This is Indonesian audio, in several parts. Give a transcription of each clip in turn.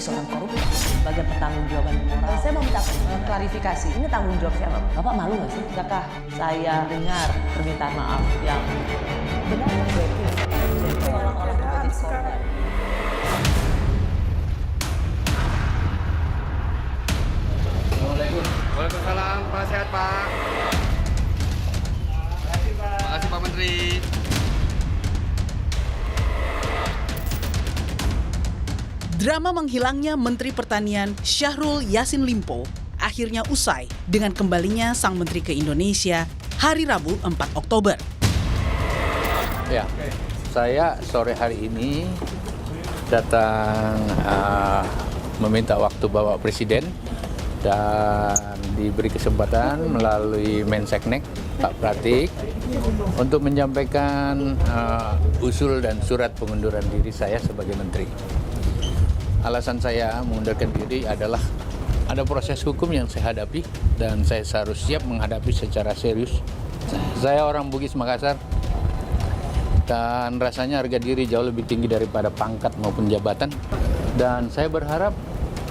seorang koruptor sebagai pertanggungjawaban moral. Saya mau minta klarifikasi, ini tanggung jawab siapa? Bapak malu nggak sih? Apakah saya dengar permintaan maaf yang benar berarti orang-orang menjadi korban? Waalaikumsalam, Pak. Sehat, Pak. Terima kasih, Pak Menteri. Drama menghilangnya Menteri Pertanian Syahrul Yassin Limpo akhirnya usai dengan kembalinya sang menteri ke Indonesia hari Rabu 4 Oktober. Ya, saya sore hari ini datang meminta waktu Bapak Presiden dan diberi kesempatan melalui Menseknek Pak Pratik untuk menyampaikan usul dan surat pengunduran diri saya sebagai menteri. Alasan saya mengundurkan diri adalah ada proses hukum yang saya hadapi dan saya harus siap menghadapi secara serius. Saya orang Bugis Makassar dan rasanya harga diri jauh lebih tinggi daripada pangkat maupun jabatan. Dan saya berharap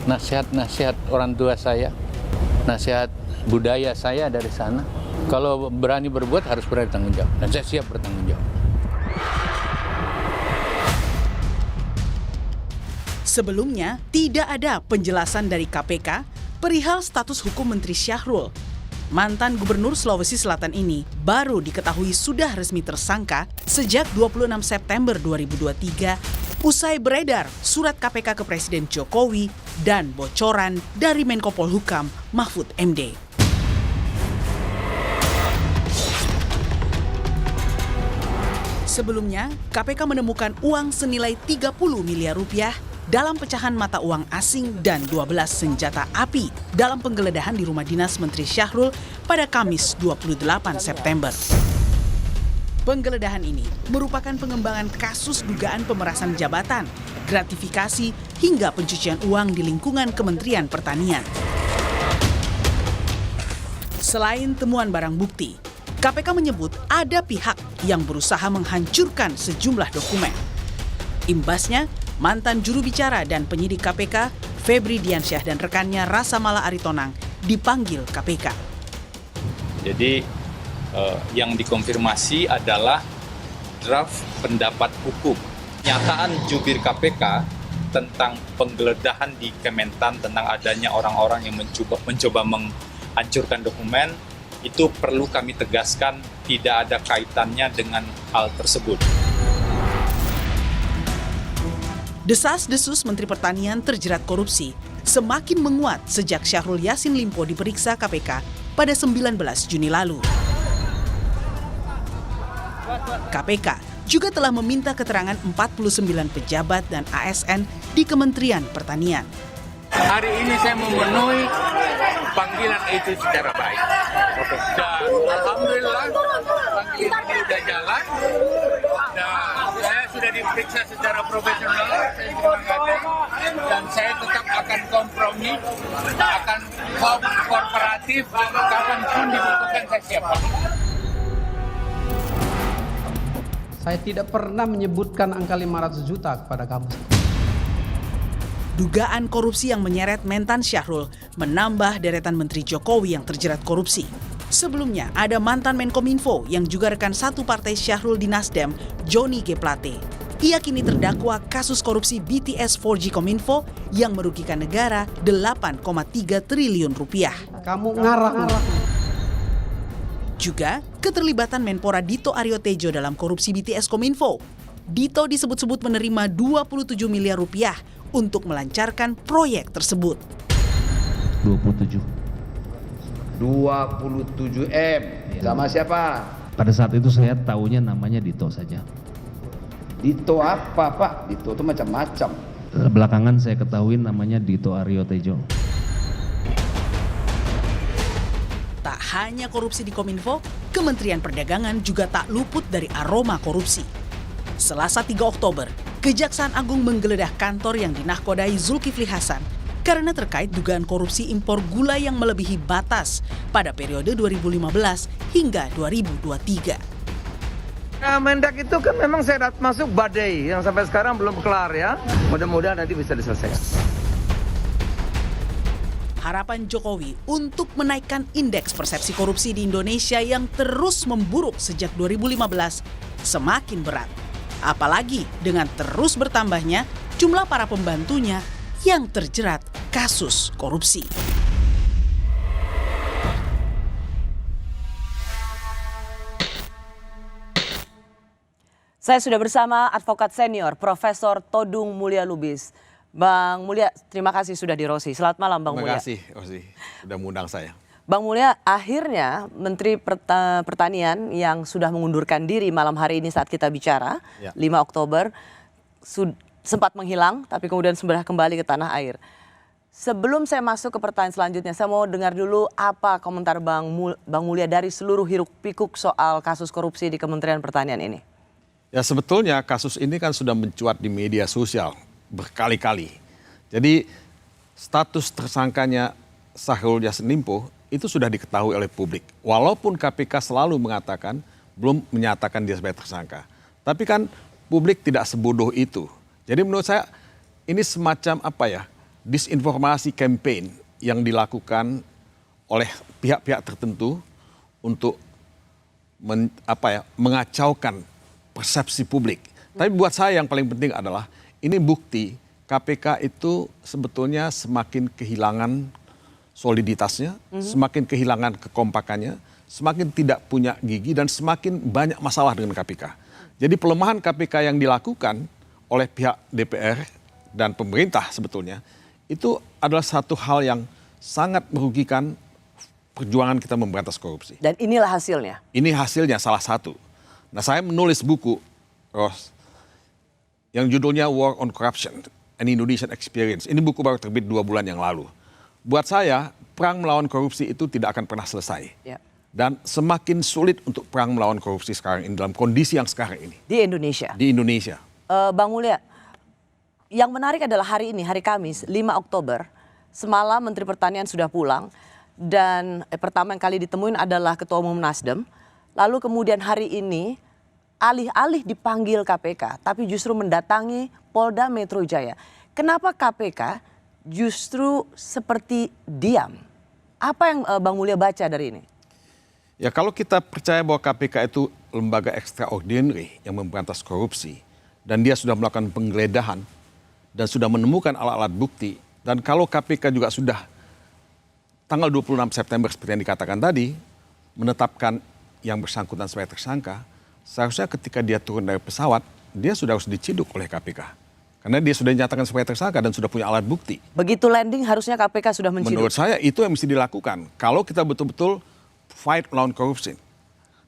nasihat-nasihat orang tua saya, nasihat budaya saya dari sana, kalau berani berbuat harus berani tanggung jawab. Dan saya siap bertanggung jawab. Sebelumnya, tidak ada penjelasan dari KPK perihal status hukum Menteri Syahrul. Mantan Gubernur Sulawesi Selatan ini baru diketahui sudah resmi tersangka sejak 26 September 2023 usai beredar surat KPK ke Presiden Jokowi dan bocoran dari Menko Polhukam Mahfud MD. Sebelumnya, KPK menemukan uang senilai 30 miliar rupiah dalam pecahan mata uang asing dan 12 senjata api dalam penggeledahan di rumah dinas Menteri Syahrul pada Kamis 28 September. Penggeledahan ini merupakan pengembangan kasus dugaan pemerasan jabatan, gratifikasi, hingga pencucian uang di lingkungan Kementerian Pertanian. Selain temuan barang bukti, KPK menyebut ada pihak yang berusaha menghancurkan sejumlah dokumen. Imbasnya, mantan juru bicara dan penyidik KPK, Febri Diansyah dan rekannya Rasa Mala Aritonang dipanggil KPK. Jadi yang dikonfirmasi adalah draft pendapat hukum. Nyataan jubir KPK tentang penggeledahan di Kementan tentang adanya orang-orang yang mencoba menghancurkan dokumen, itu perlu kami tegaskan tidak ada kaitannya dengan hal tersebut. Desas-desus Menteri Pertanian terjerat korupsi semakin menguat sejak Syahrul Yassin Limpo diperiksa KPK pada 19 Juni lalu. KPK juga telah meminta keterangan 49 pejabat dan ASN di Kementerian Pertanian. Hari ini saya memenuhi panggilan itu secara baik. Dan alhamdulillah panggilan ini sudah jalan. Dan saya sudah diperiksa secara profesional, saya terima kasih. Dan saya tetap akan kompromi, akan kooperatif, kapanpun dibutuhkan saya siap. Saya tidak pernah menyebutkan angka 500 juta kepada kamu. Dugaan korupsi yang menyeret mentan Syahrul menambah deretan Menteri Jokowi yang terjerat korupsi. Sebelumnya, ada mantan Menkominfo yang juga rekan satu partai Syahrul di Nasdem, Johnny G. Plate. Ia kini terdakwa kasus korupsi BTS 4G Kominfo yang merugikan negara 8,3 triliun rupiah. Kamu ngarang. Juga keterlibatan Menpora Dito Aryo Tejo dalam korupsi BTS Kominfo. Dito disebut-sebut menerima 27 miliar rupiah untuk melancarkan proyek tersebut. 27 M. Sama siapa? Pada saat itu saya tahunya namanya Dito saja. Dito apa, Pak? Dito itu macam-macam. Belakangan saya ketahui namanya Dito Aryo Tejo. Tak hanya korupsi di Kominfo, Kementerian Perdagangan juga tak luput dari aroma korupsi. Selasa 3 Oktober, Kejaksaan Agung menggeledah kantor yang dinahkodai Zulkifli Hasan karena terkait dugaan korupsi impor gula yang melebihi batas pada periode 2015 hingga 2023. Nah, Mendak itu kan memang saya masuk badai yang sampai sekarang belum kelar ya. Mudah-mudahan nanti bisa diselesaikan. harapan Jokowi untuk menaikkan indeks persepsi korupsi di Indonesia yang terus memburuk sejak 2015 semakin berat. Apalagi dengan terus bertambahnya jumlah para pembantunya yang terjerat kasus korupsi. Saya sudah bersama advokat senior Profesor Todung Mulya Lubis. Bang Mulya, terima kasih sudah di Rosi. Selamat malam Bang Mulya. Terima kasih Rosi, sudah mengundang saya. Bang Mulya, akhirnya Menteri Pertanian yang sudah mengundurkan diri malam hari ini saat kita bicara, Ya. 5 Oktober, sempat menghilang tapi kemudian sudah kembali ke tanah air. Sebelum saya masuk ke pertanyaan selanjutnya, saya mau dengar dulu apa komentar Bang Mulya dari seluruh hiruk pikuk soal kasus korupsi di Kementerian Pertanian ini. Ya sebetulnya kasus ini kan sudah mencuat di media sosial berkali-kali. Jadi status tersangkanya Syahrul Yassin Limpo itu sudah diketahui oleh publik. Walaupun KPK selalu mengatakan belum menyatakan dia sebagai tersangka. Tapi kan publik tidak sebodoh itu. Jadi menurut saya ini semacam disinformasi campaign yang dilakukan oleh pihak-pihak tertentu untuk mengacaukan persepsi publik. Tapi buat saya yang paling penting adalah ini bukti KPK itu sebetulnya semakin kehilangan soliditasnya, semakin kehilangan kekompakannya, semakin tidak punya gigi dan semakin banyak masalah dengan KPK. Jadi pelemahan KPK yang dilakukan oleh pihak DPR dan pemerintah sebetulnya itu adalah satu hal yang sangat merugikan perjuangan kita memberantas korupsi. Dan inilah hasilnya. Ini hasilnya salah satu. Nah saya menulis buku, Ros, yang judulnya War on Corruption, An Indonesian Experience. Ini buku baru terbit 2 bulan yang lalu. Buat saya, perang melawan korupsi itu tidak akan pernah selesai. Ya. Dan semakin sulit untuk perang melawan korupsi sekarang ini dalam kondisi yang sekarang ini. Di Indonesia. Di Indonesia. Bang Mulya, yang menarik adalah hari ini, hari Kamis, 5 Oktober, semalam Menteri Pertanian sudah pulang dan pertama kali ditemuin adalah Ketua Umum Nasdem. Lalu kemudian hari ini alih-alih dipanggil KPK, tapi justru mendatangi Polda Metro Jaya. Kenapa KPK justru seperti diam? Apa yang Bang Mulya baca dari ini? Ya kalau kita percaya bahwa KPK itu lembaga extraordinary yang memberantas korupsi dan dia sudah melakukan penggeledahan dan sudah menemukan alat-alat bukti, dan kalau KPK juga sudah tanggal 26 September seperti yang dikatakan tadi menetapkan yang bersangkutan sebagai tersangka, seharusnya ketika dia turun dari pesawat dia sudah harus diciduk oleh KPK karena dia sudah dinyatakan sebagai tersangka dan sudah punya alat bukti. Begitu landing harusnya KPK sudah menciduk. Menurut saya itu yang mesti dilakukan kalau kita betul-betul fight melawan korupsi.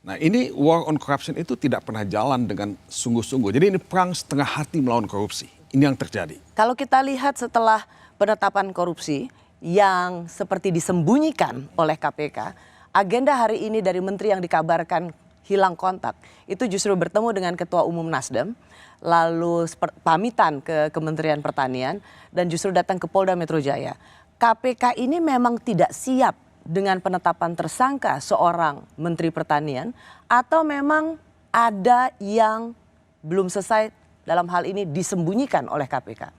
Nah ini war on corruption itu tidak pernah jalan dengan sungguh-sungguh. Jadi ini perang setengah hati melawan korupsi. Ini yang terjadi. Kalau kita lihat setelah penetapan korupsi yang seperti disembunyikan oleh KPK, agenda hari ini dari menteri yang dikabarkan hilang kontak itu justru bertemu dengan Ketua Umum Nasdem, lalu pamitan ke Kementerian Pertanian dan justru datang ke Polda Metro Jaya. KPK ini memang tidak siap dengan penetapan tersangka seorang Menteri Pertanian atau memang ada yang belum selesai dalam hal ini disembunyikan oleh KPK?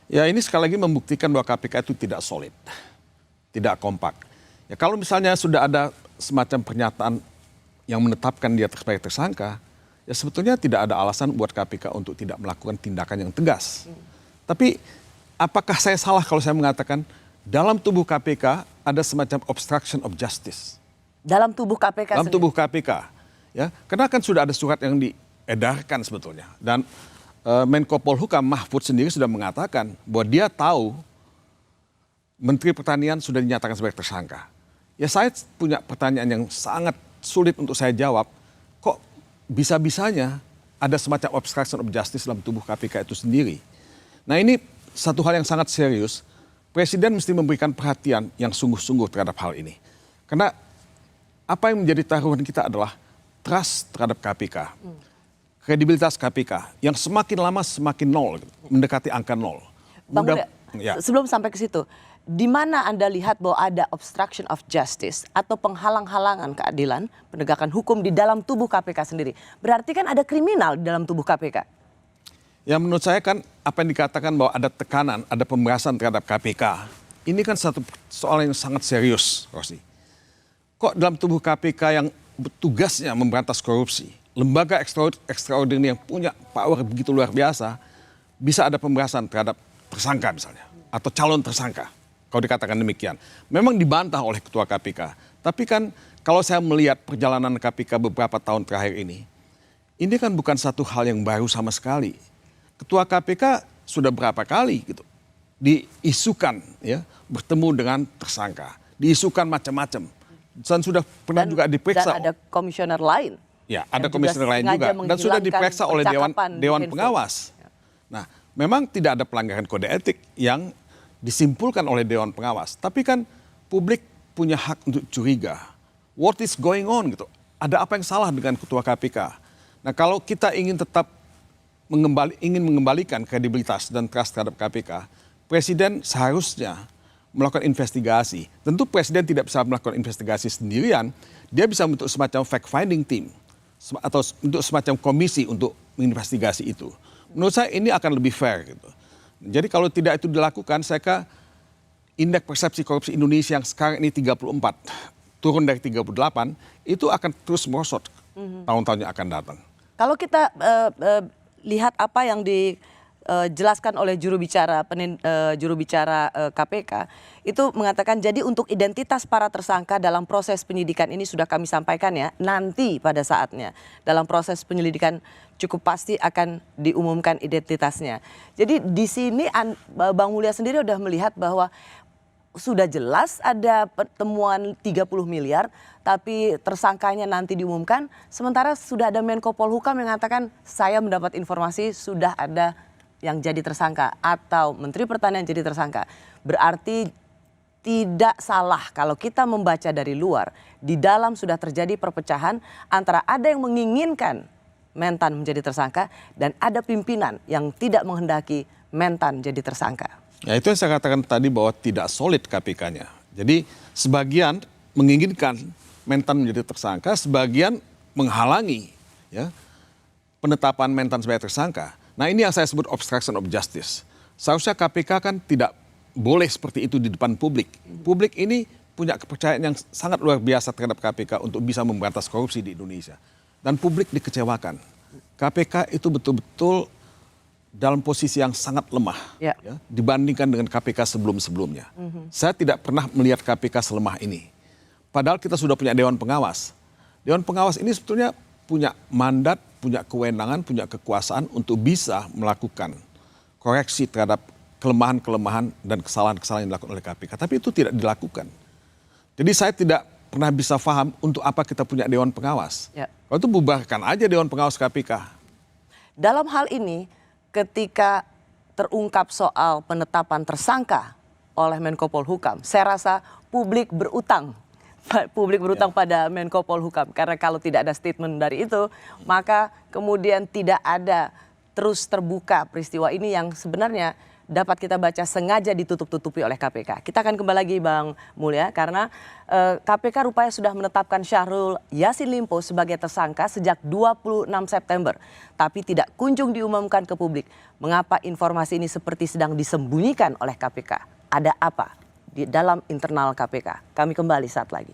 Ya ini sekali lagi membuktikan bahwa KPK itu tidak solid, tidak kompak. Ya kalau misalnya sudah ada semacam pernyataan yang menetapkan dia sebagai tersangka, ya sebetulnya tidak ada alasan buat KPK untuk tidak melakukan tindakan yang tegas. Tapi apakah saya salah kalau saya mengatakan dalam tubuh KPK ada semacam obstruction of justice? Dalam tubuh KPK Dalam tubuh KPK. Ya, karena kan sudah ada surat yang diedarkan sebetulnya. Dan Menko Polhukam Mahfud sendiri sudah mengatakan bahwa dia tahu Menteri Pertanian sudah dinyatakan sebagai tersangka. Ya saya punya pertanyaan yang sangat sulit untuk saya jawab. Kok bisa-bisanya ada semacam obstruction of justice dalam tubuh KPK itu sendiri? Nah ini satu hal yang sangat serius. Presiden mesti memberikan perhatian yang sungguh-sungguh terhadap hal ini. Karena apa yang menjadi taruhan kita adalah trust terhadap KPK. Kredibilitas KPK yang semakin lama semakin nol, mendekati angka nol. Bang Mulya, ya. sebelum sampai ke situ, di mana Anda lihat bahwa ada obstruction of justice atau penghalang-halangan keadilan, penegakan hukum di dalam tubuh KPK sendiri? Berarti kan ada kriminal di dalam tubuh KPK. Ya menurut saya kan apa yang dikatakan bahwa ada tekanan, ada pemerasan terhadap KPK. ini kan satu soal yang sangat serius, Rosi. Kok dalam tubuh KPK yang tugasnya memberantas korupsi, lembaga extraordinary yang punya power begitu luar biasa, bisa ada pembahasan terhadap tersangka misalnya, atau calon tersangka, kalau dikatakan demikian. Memang dibantah oleh Ketua KPK, tapi kan kalau saya melihat perjalanan KPK beberapa tahun terakhir ini kan bukan satu hal yang baru sama sekali. Ketua KPK sudah berapa kali gitu diisukan ya bertemu dengan tersangka, diisukan macam-macam, dan sudah pernah juga diperiksa. Dan ada komisioner lain. Ya, ada komisioner lain juga dan sudah diperiksa oleh Dewan Pengawas. Nah, memang tidak ada pelanggaran kode etik yang disimpulkan oleh Dewan Pengawas, tapi kan publik punya hak untuk curiga. What is going on gitu? Ada apa yang salah dengan Ketua KPK? Nah, kalau kita ingin tetap mengembalikan kredibilitas dan trust terhadap KPK, Presiden seharusnya melakukan investigasi. Tentu Presiden tidak bisa melakukan investigasi sendirian, dia bisa membentuk semacam fact-finding team atau untuk semacam komisi untuk menginvestigasi itu. Menurut saya ini akan lebih fair gitu. Jadi kalau tidak itu dilakukan, saya kira indeks persepsi korupsi Indonesia yang sekarang ini 34, turun dari 38, itu akan terus merosot tahun-tahun yang akan datang. Kalau kita lihat apa yang dijelaskan oleh juru bicara KPK, itu mengatakan jadi untuk identitas para tersangka dalam proses penyidikan ini sudah kami sampaikan ya, nanti pada saatnya dalam proses penyelidikan cukup pasti akan diumumkan identitasnya. Jadi di sini Bang Mulya sendiri sudah melihat bahwa sudah jelas ada pertemuan 30 miliar, tapi tersangkanya nanti diumumkan. Sementara sudah ada Menko Polhukam yang mengatakan saya mendapat informasi sudah ada yang jadi tersangka atau Menteri Pertanian jadi tersangka. Berarti tidak salah kalau kita membaca dari luar, di dalam sudah terjadi perpecahan antara ada yang menginginkan Mentan menjadi tersangka dan ada pimpinan yang tidak menghendaki Mentan jadi tersangka. Ya itu yang saya katakan tadi bahwa tidak solid KPK-nya. Jadi sebagian menginginkan Mentan menjadi tersangka, sebagian menghalangi ya penetapan Mentan sebagai tersangka. Nah ini yang saya sebut obstruction of justice. Seharusnya KPK kan tidak boleh seperti itu di depan publik. Publik ini punya kepercayaan yang sangat luar biasa terhadap KPK untuk bisa memberantas korupsi di Indonesia. Dan publik dikecewakan. KPK itu betul-betul dalam posisi yang sangat lemah ya, dibandingkan dengan KPK sebelum-sebelumnya. Saya tidak pernah melihat KPK selemah ini. Padahal kita sudah punya Dewan Pengawas. Dewan Pengawas ini sebetulnya punya mandat, punya kewenangan, punya kekuasaan untuk bisa melakukan koreksi terhadap kelemahan-kelemahan dan kesalahan-kesalahan yang dilakukan oleh KPK. Tapi itu tidak dilakukan. Jadi saya tidak pernah bisa paham untuk apa kita punya Dewan Pengawas. Ya. Kalau itu bubarkan aja Dewan Pengawas KPK. Dalam hal ini ketika terungkap soal penetapan tersangka oleh Menko Polhukam, saya rasa publik berutang pada Menko Polhukam. Karena kalau tidak ada statement dari itu, maka kemudian tidak ada terus terbuka peristiwa ini yang sebenarnya dapat kita baca sengaja ditutup-tutupi oleh KPK. Kita akan kembali lagi Bang Mulya, karena KPK rupanya sudah menetapkan Syahrul Yassin Limpo sebagai tersangka sejak 26 September. Tapi tidak kunjung diumumkan ke publik. Mengapa informasi ini seperti sedang disembunyikan oleh KPK? Ada apa di dalam internal KPK? Kami kembali saat lagi.